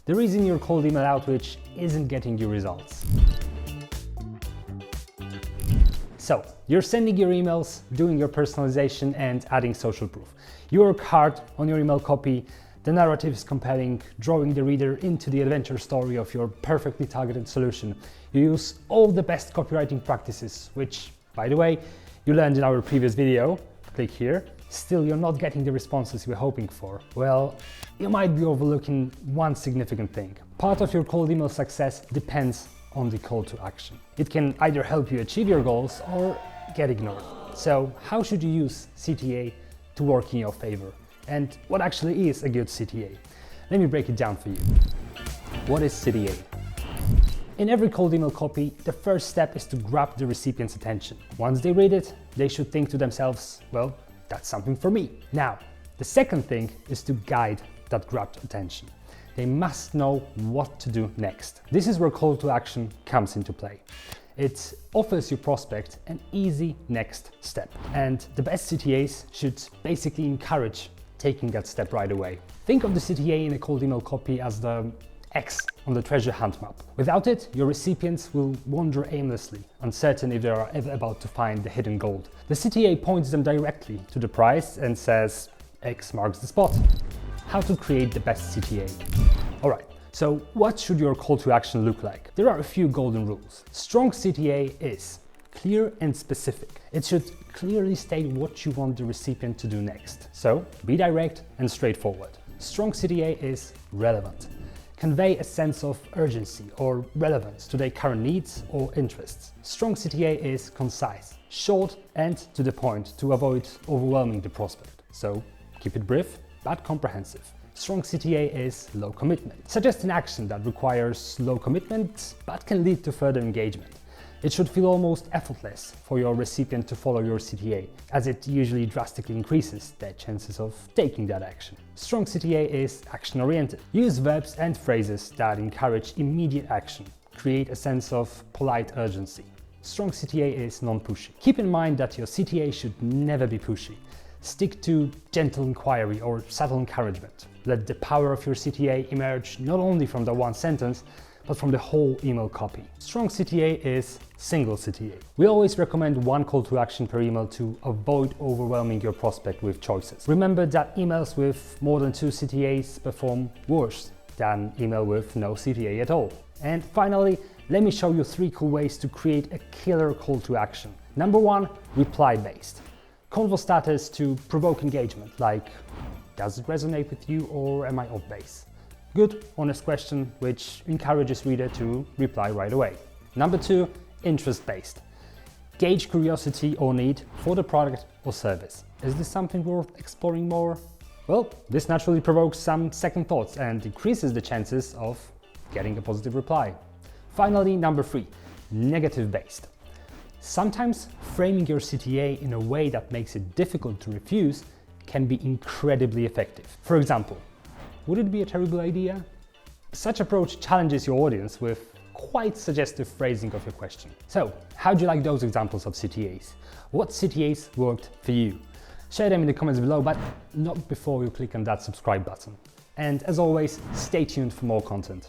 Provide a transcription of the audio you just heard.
the reason your cold email outreach isn't getting you results. So, you're sending your emails, doing your personalization and adding social proof. You work hard on your email copy, the narrative is compelling, drawing the reader into the adventure story of your perfectly targeted solution. You use all the best copywriting practices, which, by the way, you learned in our previous video. Click here. Still, you're not getting the responses you were hoping for. Well, you might be overlooking one significant thing. Part of your cold email success depends on the call to action. It can either help you achieve your goals or get ignored. So, how should you use CTA to work in your favor? And what actually is a good CTA? Let me break it down for you. What is CTA? In every cold email copy, the first step is to grab the recipient's attention. Once they read it, they should think to themselves, well, that's something for me. Now, the second thing is to guide that grabbed attention. They must know what to do next. This is where call to action comes into play. It offers your prospect an easy next step. And the best CTAs should basically encourage taking that step right away. Think of the CTA in a cold email copy as the X on the treasure hunt map. Without it, your recipients will wander aimlessly, uncertain if they are ever about to find the hidden gold. The CTA points them directly to the prize and says, X marks the spot. How to create the best CTA? Alright, so what should your call to action look like? There are a few golden rules. Strong CTA is clear and specific. It should clearly state what you want the recipient to do next. So, be direct and straightforward. Strong CTA is relevant. Convey a sense of urgency or relevance to their current needs or interests. Strong CTA is concise, short and to the point to avoid overwhelming the prospect. So keep it brief but comprehensive. Strong CTA is low commitment. Suggest an action that requires low commitment but can lead to further engagement. It should feel almost effortless for your recipient to follow your CTA, as it usually drastically increases their chances of taking that action. Strong CTA is action-oriented. Use verbs and phrases that encourage immediate action. Create a sense of polite urgency. Strong CTA is non-pushy. Keep in mind that your CTA should never be pushy. Stick to gentle inquiry or subtle encouragement. Let the power of your CTA emerge not only from the one sentence, but from the whole email copy. Strong CTA is single CTA. We always recommend one call to action per email to avoid overwhelming your prospect with choices. Remember that emails with more than 2 CTAs perform worse than email with no CTA at all. And finally, let me show you 3 cool ways to create a killer call to action. Number 1, reply based. Convo starters to provoke engagement, like, does it resonate with you or am I off base? Good, honest question which encourages reader to reply right away. Number 2, interest-based. Gauge curiosity or need for the product or service. Is this something worth exploring more? Well, this naturally provokes some second thoughts and increases the chances of getting a positive reply. Finally, number 3, negative-based. Sometimes framing your CTA in a way that makes it difficult to refuse can be incredibly effective. For example, would it be a terrible idea? Such approach challenges your audience with quite suggestive phrasing of your question. So, how do you like those examples of CTAs? What CTAs worked for you? Share them in the comments below, but not before you click on that subscribe button. And as always, stay tuned for more content.